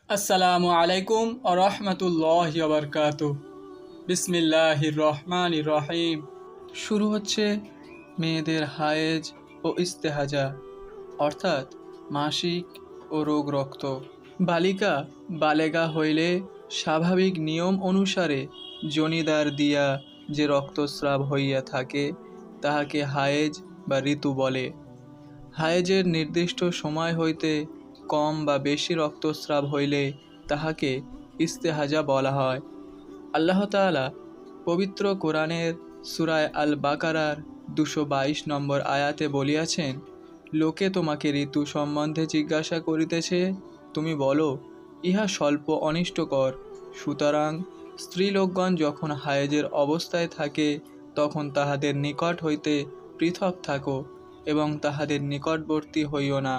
আসসালামু আলাইকুম আ রহমতুল্লাহি ওয়া বারাকাতুহু। বিসমিল্লাহির রহমানির রহিম। শুরু হচ্ছে মেয়েদের হায়েজ ও ইস্তেহাজা, অর্থাৎ মাসিক ও রোগ রক্ত। বালিকা বালেগা হইলে স্বাভাবিক নিয়ম অনুসারে জনিদার দিয়া যে রক্তস্রাব হইয়া থাকে তাহাকে হায়েজ বা ঋতু বলে। হায়েজের নির্দিষ্ট সময় হইতে কম বা বেশি রক্তস্রাব হইলে তাহাকে ইস্তেহাজা বলা হয়। আল্লাহ তাআলা পবিত্র কোরআনের সূরায়ে আল বাকারার 222 নম্বর আয়াতে বলিয়াছেন, লোকে তোমাকে ঋতু সম্বন্ধে জিজ্ঞাসা করিতেছে, তুমি বলো, ইহা স্বল্প অনিষ্টকর। সুতরাং স্ত্রীলোকগণ যখন হায়েজের অবস্থায় থাকে তখন তাহাদের নিকট হইতে পৃথক থাকো এবং তাহাদের নিকটবর্তী হইও না,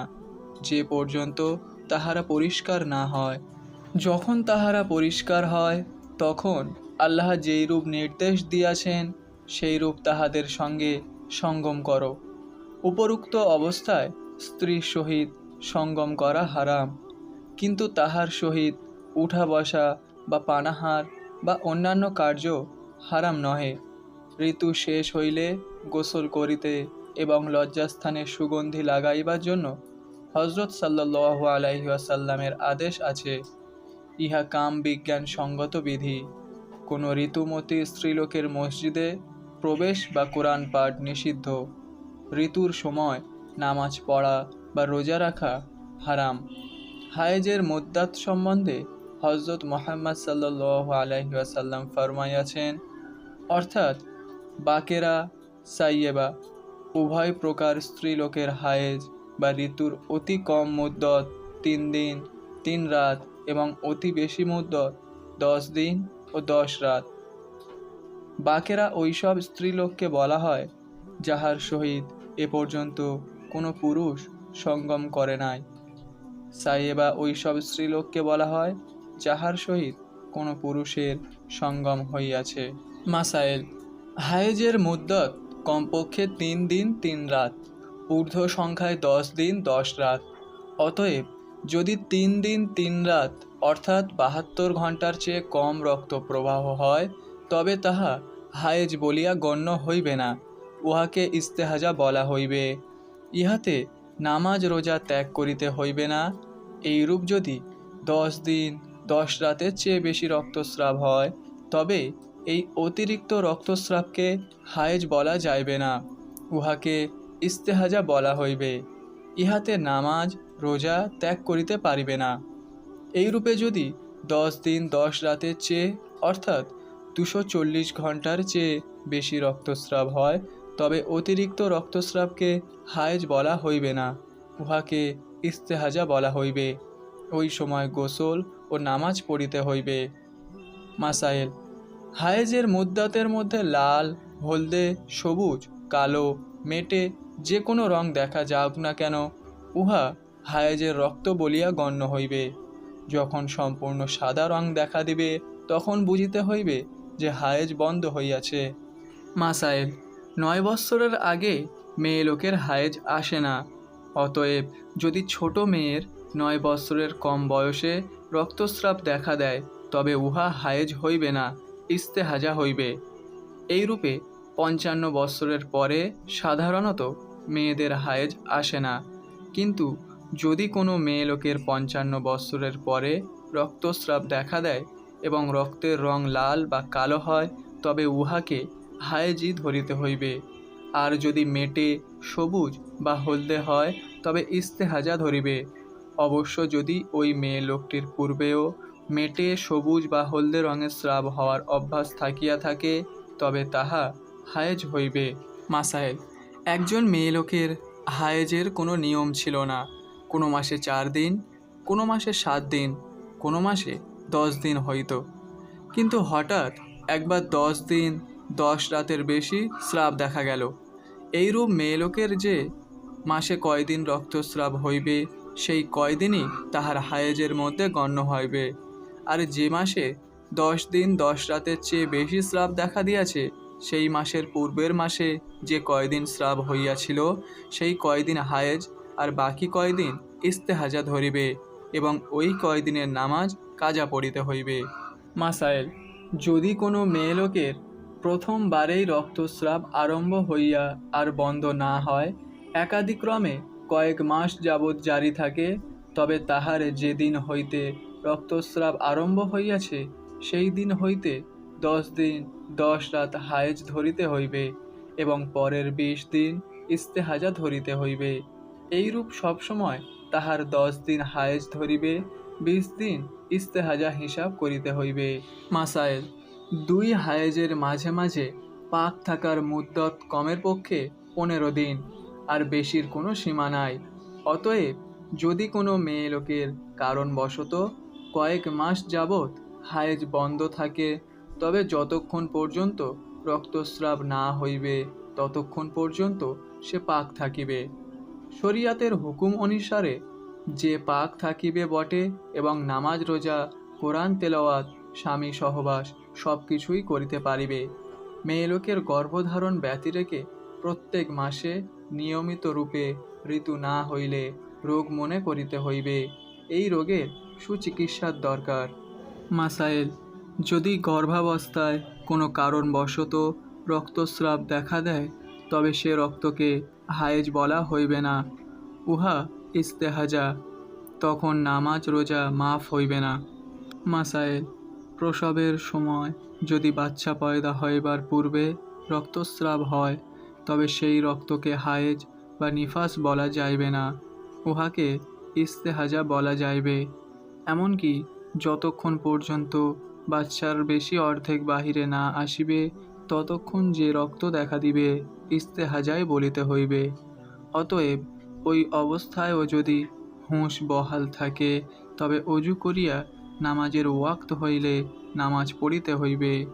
যে পর্যন্ত তাহারা পরিষ্কার না হয়। যখন তাহারা পরিষ্কার হয় তখন আল্লাহ যেই রূপ নির্দেশ দিয়াছেন সেই রূপ তাহাদের সঙ্গে সঙ্গম করো। উপরুক্ত অবস্থায় স্ত্রীর সহিত সঙ্গম করা হারাম, কিন্তু তাহার সহিত উঠা বসা বা পানাহার বা অন্যান্য কার্য হারাম নহে। ঋতু শেষ হইলে গোসল করিতে এবং লজ্জাস্থানে সুগন্ধি লাগাইবার জন্য হজরত সাল্লাল্লাহু আলাইহি ওয়াসাল্লামের আদেশ আছে। ইহা কাম বিজ্ঞান সঙ্গত বিধি। কোনো ঋতুমতী স্ত্রীলোকের মসজিদে প্রবেশ বা কোরআন পাঠ নিষিদ্ধ। ঋতুর সময় নামাজ পড়া বা রোজা রাখা হারাম। হায়েজের মুদ্দাত সম্বন্ধে হজরত মুহাম্মদ সাল্লাল্লাহু আলাইহি ওয়াসাল্লাম ফরমাইয়াছেন, অর্থাৎ বাকেরা, সাইয়েবা উভয় প্রকার স্ত্রীলোকের হায়েজ বা ঋতুর অতি কম মুদ্দত 3 দিন 3 রাত এবং অতি বেশি মুদ্দত 10 দিন ও 10 রাত। বাকেরা ওইসব স্ত্রীলোককে বলা হয় যাহার সহিত এ পর্যন্ত কোনো পুরুষ সঙ্গম করে নাই। সাইয়েবা ওইসব স্ত্রীলোককে বলা হয় যাহার সহিত কোনো পুরুষের সঙ্গম হইয়াছে। মাসাইল: হায়েজের মুদ্দত কমপক্ষে 3 দিন 3 রাত, ঊর্ধ্ব সংখ্যায় 10 দিন 10 রাত। অতএব যদি 3 দিন 3 রাত অর্থাৎ 72 ঘন্টার চেয়ে কম রক্ত প্রবাহ হয় তবে তাহা হায়েজ বলিয়া গণ্য হইবে না, উহাকে ইস্তেহাজা বলা হইবে। ইহাতে নামাজ রোজা ত্যাগ করিতে হইবে না। এইরূপ যদি 10 দিন 10 রাতের চেয়ে বেশি রক্তস্রাব হয় তবে এই অতিরিক্ত রক্তস্রাবকে হায়েজ বলা যাইবে না, উহাকে ইস্তেহাজা বলা হইবে। ইহাতে নামাজ রোজা ত্যাগ করিতে পারিবে না। এইরূপে যদি 10 দিন 10 রাতের চেয়ে অর্থাৎ 240 ঘন্টার চেয়ে বেশি রক্তস্রাব হয় তবে অতিরিক্ত রক্তস্রাবকে হায়েজ বলা হইবে না, উহাকে ইস্তেহাজা বলা হইবে। ওই সময় গোসল ও নামাজ পড়িতে হইবে। মাসাইল: হায়েজের মুদ্দাতের মধ্যে লাল, হলদে, সবুজ, কালো, মেটে যে কোনো রং দেখা যাক না কেন উহা হায়েজের রক্ত বলিয়া গণ্য হইবে। যখন সম্পূর্ণ সাদা রং দেখা দিবে তখন বুঝিতে হইবে যে হায়েজ বন্ধ হইয়াছে। মাসাইল: 9 বৎসরের আগে মেয়ে লোকের হায়েজ আসে না। অতএব যদি ছোট মেয়ের 9 বৎসরের কম বয়সে রক্তস্রাব দেখা দেয় তবে উহা হায়েজ হইবে না, ইস্তেহাজা হইবে। এইরূপে 55 বৎসরের পরে সাধারণত মেয়েদের হায়েজ আসে না, কিন্তু যদি কোনো মেয়ে লোকের 55 বৎসরের পরে রক্তস্রাব দেখা দেয় এবং রক্তের রং লাল বা কালো হয় তবে উহাকে হায়েজই ধরিতে হইবে। আর যদি মেটে, সবুজ বা হলদে হয় তবে ইস্তেহাজা ধরিবে। অবশ্য যদি ওই মেয়ে লোকটির পূর্বেও মেটে, সবুজ বা হলদে রঙের স্রাব হওয়ার অভ্যাস থাকিয়া থাকে তবে তাহা হায়েজ হইবে। মাসাইল: একজন মেয়ে লোকের হায়েজের কোনো নিয়ম ছিল না। কোনো মাসে 4 দিন, কোনো মাসে 7 দিন, কোনো মাসে 10 দিন হইত, কিন্তু হঠাৎ একবার 10 দিন 10 রাতের বেশি স্রাব দেখা গেল। এইরূপ মেয়ে লোকের যে মাসে কয়দিন রক্তস্রাব হইবে সেই কয়দিনই তাহার হায়েজের মধ্যে গণ্য হইবে। আর যে মাসে 10 দিন 10 রাতের চেয়ে বেশি স্রাব দেখা দিয়াছে সেই মাসের পূর্বের মাসে যে কয়দিন স্রাব হইয়াছিল সেই কয়দিন হায়েজ আর বাকি কয়দিন ইস্তেহাজা ধরিবে। এবং ওই কয়দিনের নামাজ কাজা পড়িতে হইবে। মাসাইল: যদি কোনো মেয়ে লোকের প্রথমবারেই রক্তস্রাব আরম্ভ হইয়া আর বন্ধ না হয়, একাদিক্রমে কয়েক মাস যাবৎ জারি থাকে, তবে তাহার যেদিন হইতে রক্তস্রাব আরম্ভ হইয়াছে সেই দিন হইতে 10 দিন 10 রাত হায়েজ ধরিতে হইবে এবং পরের 20 দিন ইস্তেহাজা ধরিতে হইবে। এইরূপ সবসময় তাহার 10 দিন হায়েজ ধরিবে, 20 দিন ইস্তেহাজা হিসাব করিতে হইবে। মাসাইল: 2 হায়েজের মাঝে মাঝে পাক থাকার মুদ্দত কমের পক্ষে 15 দিন, আর বেশির কোনো সীমা নাই। অতএব যদি কোনো মেয়ে লোকের কারণবশত কয়েক মাস যাবৎ হায়েজ বন্ধ থাকে, তবে যতক্ষণ পর্যন্ত রক্তস্রাব না হইবে ততক্ষণ পর্যন্ত সে পাক থাকিবে। শরিয়াতের হুকুম অনুসারে যে পাক থাকিবে বটে এবং নামাজ, রোজা, কোরআন তেলাওয়াত, স্বামী সহবাস সব কিছুই করিতে পারিবে। মেয়ে লোকের গর্ভধারণ ব্যতি রেখে প্রত্যেক মাসে নিয়মিত রূপে ঋতু না হইলে রোগ মনে করিতে হইবে। এই রোগের সুচিকিৎসার দরকার। মাসাইল: যদি গর্ভাবস্থায় কোনো কারণবশত রক্তস্রাব দেখা দেয়, তবে সে রক্তকে হায়েজ বলা হইবে না, উহা ইস্তেহাজা। তখন নামাজ, রোজা মাফ হইবে না। মাসাইল: প্রসবের সময় যদি বাচ্চা পয়দা হইবার পূর্বে রক্তস্রাব হয়, তবে সেই রক্তকে হায়েজ বা নিফাস বলা যাইবে না, উহাকে ইস্তেহাজা বলা যাইবে। এমনকি যতক্ষণ পর্যন্ত বাচ্চার বেশি অর্ধেক বাহিরে না আসিবে, ততক্ষণ যে রক্ত দেখা দিবে ইস্তেহাজাই বলিতে হইবে। অতএব ওই অবস্থায়ও যদি হুঁশ বহাল থাকে, তবে অজু করিয়া নামাজের ওয়াক্ত হইলে নামাজ পড়িতে হইবে।